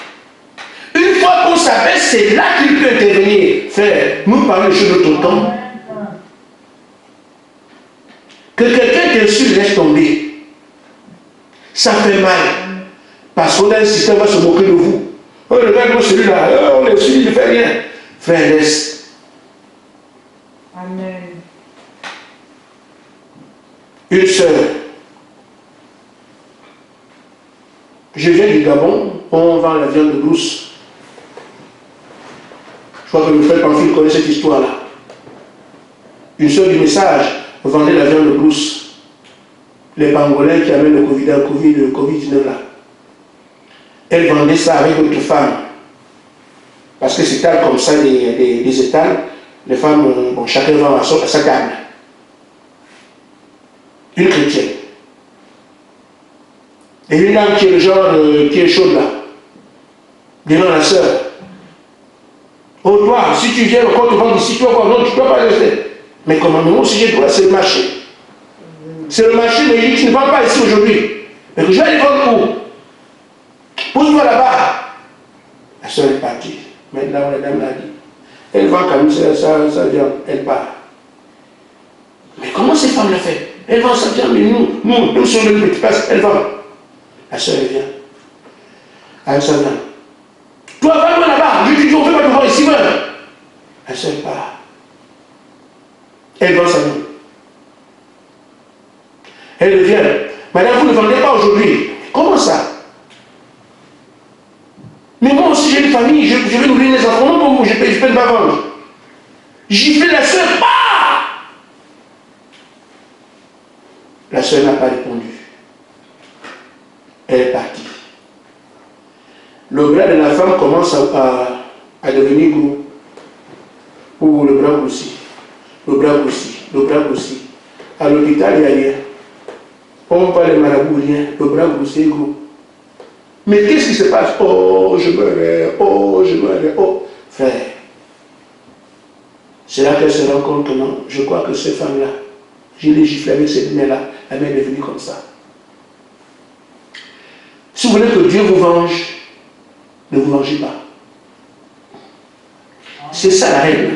Une fois qu'on s'abaisse, c'est là qu'il peut intervenir. Frère, nous parlons de choses de notre temps. Que quelqu'un t'insulte, laisse tomber. Ça fait mal. Parce qu'on a un système qui va se moquer de vous. Oh, regarde-moi celui-là, on l'insulte, il ne fait rien. Frère, laisse. Amen. Une sœur. Je viens du Gabon, on vend la viande de brousse. Je crois que le frère Pamphile connaît cette histoire-là. Une sœur du message vendait la viande de brousse. Les Pangolais qui amènent le Covid-19 là. Elle vendait ça avec d'autres femmes. Parce que c'est étale comme ça, des étals. Les femmes, bon, chacun vend à sa table. Une chrétienne. Et une dame qui est le genre, qui est chaude là, devant la sœur. Oh toi, si tu viens encore te vendre ici, toi encore non, tu ne dois pas rester. Mais comment non, si j'ai droit, c'est le marché. C'est le marché, mais il dit, tu ne vends pas ici aujourd'hui. Mais que je vais aller vendre où? Pose-toi là-bas. La sœur est partie. Maintenant, la dame l'a dit. Elle vend quand même ça vient, elle part. Mais comment ces femmes le font? Elle va se dire, mais nous sommes le petit passe, elle va. La soeur, elle vient. La soeur vient. Toi, va-moi là-bas. Je te dis, on ne peut pas te voir ici, même. La soeur part. Elle va s'en aller. Elle revient. Madame, vous ne vendez pas aujourd'hui. Comment ça? Mais moi aussi, j'ai une famille, je vais nourrir mes enfants. Non, pour vous, je peux ne pas vendre. J'y fais la soeur, pas. La soeur n'a pas répondu. Elle est partie. Le bras de la femme commence à devenir gros. Ou le bras grossit. Le bras grossit. Le bras grossit. À l'hôpital, il n'y a rien. On ne parle de marabout, rien. Le bras grossit, gros. Mais qu'est-ce qui se passe? Oh, je meurais. Oh, je meurais. Oh, frère. C'est là qu'elle se rend compte que non. Je crois que cette femme-là, je l'ai giflé avec cette main-là. La main est devenue comme ça. Si vous voulez que Dieu vous venge, ne vous vengez pas. C'est ça la règle.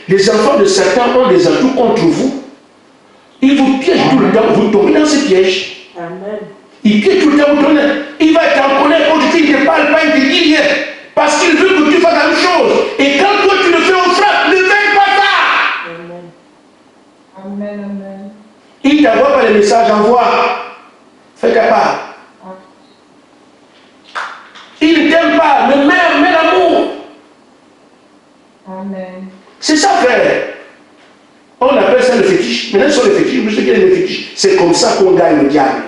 Les enfants de Satan ont des atouts contre vous. Ils vous piègent tout le temps. Vous tombez dans ces pièges. Amen. Il piège tout le temps. Vous tombez. Il va être en colère quand tu ne parle pas, il te dit rien. Parce qu'il veut que tu fasses la même chose. Et quand toi tu le fais, on frappe. Ne fais pas ça. Amen. Amen. Amen. Il ne t'envoie pas les messages, envoie. Fais ta part. Il ne t'aime pas, mais mets l'amour. Amen. C'est ça, frère. On appelle ça le fétiche. Maintenant, sur le fétiche, vous savez qu'il y a le fétiche. C'est comme ça qu'on gagne le diable.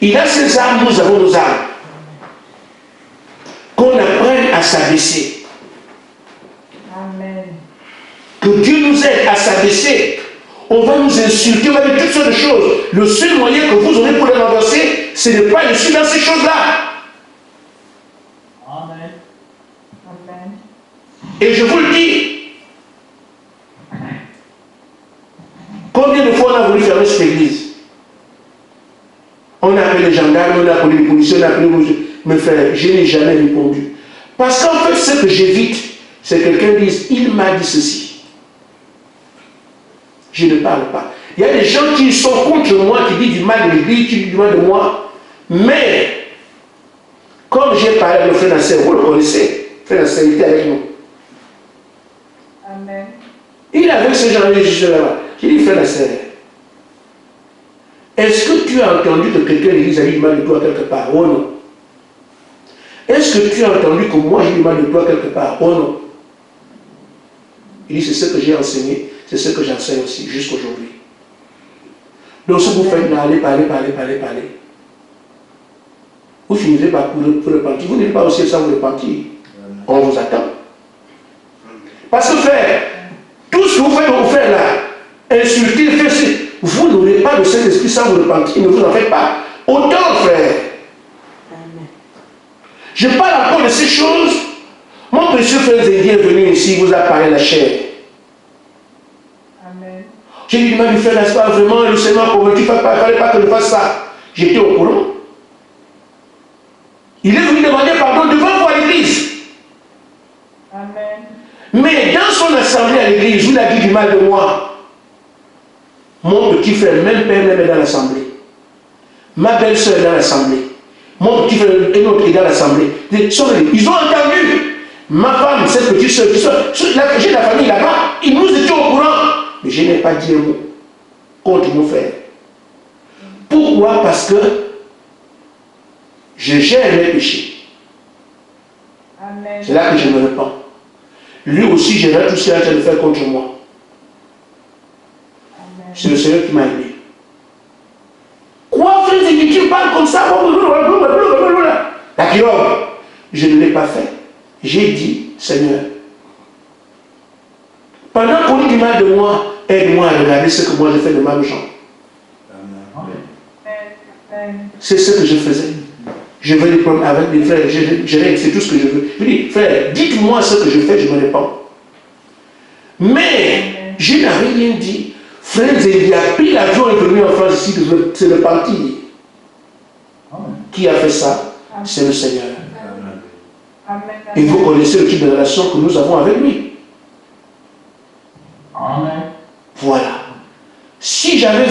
Il a ses armes, nous avons nos armes. Qu'on apprenne à s'abaisser. Amen. Que Dieu nous aide à s'abaisser. On va nous insulter, on va dire toutes sortes de choses. Le seul moyen que vous aurez pour les renverser, c'est de ne pas être dans ces choses-là. Amen. Amen. Et je vous le dis, combien de fois on a voulu fermer cette église? On a appelé les gendarmes, on a appelé les policiers, on a appelé mes frères. Je n'ai jamais répondu. Parce qu'en fait, ce que j'évite, c'est que quelqu'un dise, il m'a dit ceci. Je ne parle pas. Il y a des gens qui sont contre moi, qui disent du mal de l'église, qui disent du mal de moi. Mais, comme j'ai parlé avec le frère Nasser, vous le connaissez, frère Nasser, il était avec nous. Amen. Il avait ce genre de juste là-bas. J'ai dit, frère Nasser, est-ce que tu as entendu que quelqu'un de l'église a dit du mal de toi quelque part? Oh non. Est-ce que tu as entendu que moi j'ai du mal de toi quelque part? Oh non. Il dit, c'est ce que j'ai enseigné, c'est ce que j'enseigne aussi, jusqu'aujourd'hui. Donc ce que vous faites là, allez parler. Vous finirez par pour repentir. Vous n'irez pas au ciel sans vous repentir. On vous attend. Parce que frère, tout ce que vous faites au frère là, insulter, faire ci, vous n'aurez pas de Saint-Esprit sans vous repentir. Ne vous en faites pas. Autant, frère. Amen. Je parle encore de ces choses. Mon précieux frère Zédi est venu ici, il vous a parlé de la chair. Amen. J'ai dit, il m'a dit, frère, n'est-ce pas vraiment, le Seigneur convaincu, il ne fallait pas que je fasse ça. J'étais au courant. Il est venu demander pardon devant vous à l'église. Amen. Mais dans son assemblée à l'église, il a dit du mal de moi. Mon petit frère, même père, même est dans l'assemblée. Ma belle-sœur est dans l'assemblée. Mon petit frère, et l'autre est dans l'assemblée. Ils ont entendu. Ma femme, cette petite soeur, j'ai la famille là-bas, ils nous étaient au courant. Mais je n'ai pas dit un mot contre mon frère. Pourquoi? Parce que je gère mes péchés. Amen. C'est là que je me répands. Lui aussi gère tout ce qu'il est en train de faire contre moi. Amen. C'est le Seigneur qui m'a aidé. Quoi, frère, tu parles comme ça? D'accord. Je ne l'ai pas fait. J'ai dit, Seigneur, pendant qu'on dit du mal de moi, aide-moi à regarder ce que moi je fais de mal aux gens. Amen. C'est ce que je faisais. Je vais les prendre avec mes frères, je règle, c'est tout ce que je veux. Je dis, frère, dites-moi ce que je fais, je me réponds. Mais, je n'avais rien dit. Frère Zédi a pris l'avion et est venu en France ici, c'est le parti. Qui a fait ça? C'est le Seigneur. Amen. Et vous connaissez le type de relation que nous avons avec lui. Amen.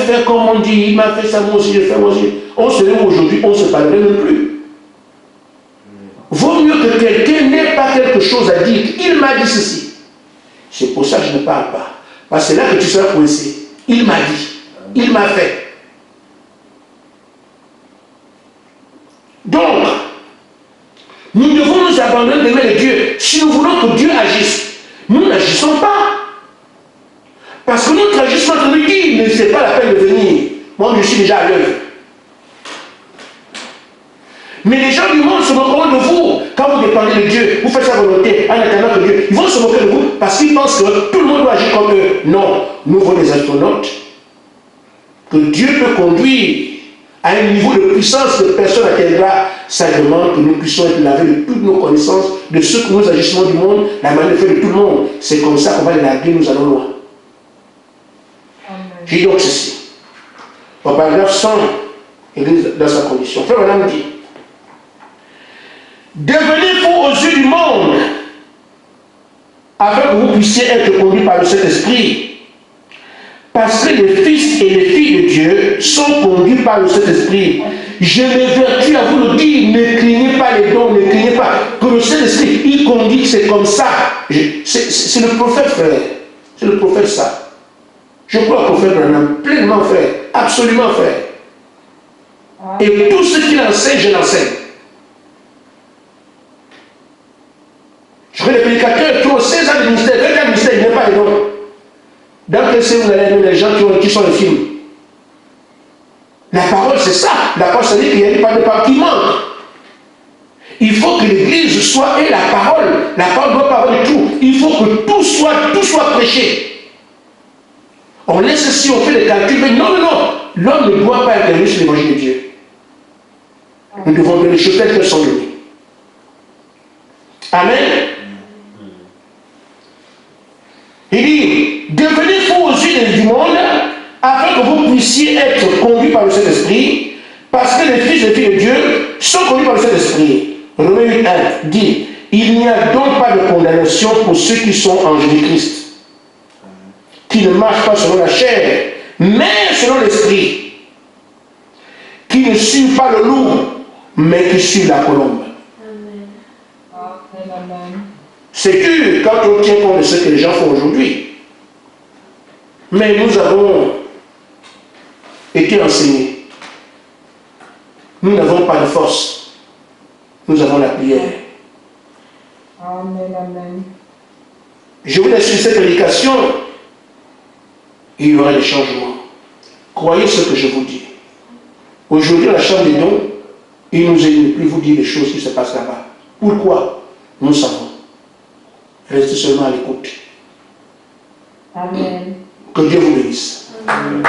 fait comme on dit, il m'a fait ça, moi aussi, je fais moi aussi. On se lève aujourd'hui, on ne se parlerait même plus. Vaut mieux que quelqu'un n'ait pas quelque chose à dire. Il m'a dit ceci. C'est pour ça que je ne parle pas. Parce que c'est là que tu seras coincé. Il m'a dit. Il m'a fait. Donc, nous devons nous abandonner des mains de Dieu. Si nous voulons que Dieu agisse, nous n'agissons pas. Parce que notre agissement nous dit, mais ce n'est pas la peine de venir. Moi, je suis déjà à l'œuvre. Mais les gens du monde se moqueront de vous quand vous dépendez de Dieu. Vous faites sa volonté en attendant que Dieu. Ils vont se moquer de vous parce qu'ils pensent que tout le monde doit agir comme eux. Non, nous voulons des astronautes que Dieu peut conduire à un niveau de puissance que personne n'atteindra. Ça demande que nous puissions être lavés de toutes nos connaissances, de ce que nos agissements du monde, la manière de faire de tout le monde. C'est comme ça qu'on va les larguer, nous allons loin. J'ai dit donc ceci. Au paragraphe 100, Église dans sa condition. Frère Madame dit, devenez fous aux yeux du monde, afin que vous puissiez être conduits par le Saint-Esprit. Parce que les fils et les filles de Dieu sont conduits par le Saint-Esprit. Je m'évertue à vous le dire, ne craignez pas les dons, ne craignez pas. Que le Saint-Esprit, il conduit, c'est comme ça. C'est le prophète, frère. C'est le prophète, ça. Je crois au prophète Branham, pleinement, frère. Absolument, frère. Et tout ce qu'il enseigne, je l'enseigne. Je vois les prédicateurs qui ont 16 ans de ministère, 20 ans de ministère, ils n'aiment pas les dons. Dans quel sens vous allez aimer les gens qui sont les films? La parole, c'est ça. La parole, ça dit qu'il n'y a pas de part qui manque. Il faut que l'église soit et la parole. La parole doit parler de tout. Il faut que tout soit prêché. On laisse si on fait des calculs, mais non, non, non. L'homme ne doit pas intervenir sur l'évangile de Dieu. Nous devons donner les choses telles qu'elles sont données. Amen. Il dit, devenez fous aux yeux du monde, afin que vous puissiez être conduits par le Saint-Esprit, parce que les fils et filles de Dieu sont conduits par le Saint-Esprit. Romains 8:1 dit, il n'y a donc pas de condamnation pour ceux qui sont en Jésus-Christ, qui ne marchent pas selon la chair, mais selon l'Esprit, qui ne suivent pas le loup, mais qui suivent la colombe. Amen. C'est dur quand on tient compte de ce que les gens font aujourd'hui. Mais nous avons été enseignés. Nous n'avons pas de force. Nous avons la prière. Amen. Amen. Je vous laisse sur cette prédication. Il y aura des changements. Croyez ce que je vous dis. Aujourd'hui, à la chambre des dons, il nous aide de ne plus vous dire les choses qui se passent là-bas. Pourquoi? Nous savons. Restez seulement à l'écoute. Amen. Que Dieu vous bénisse. Amen.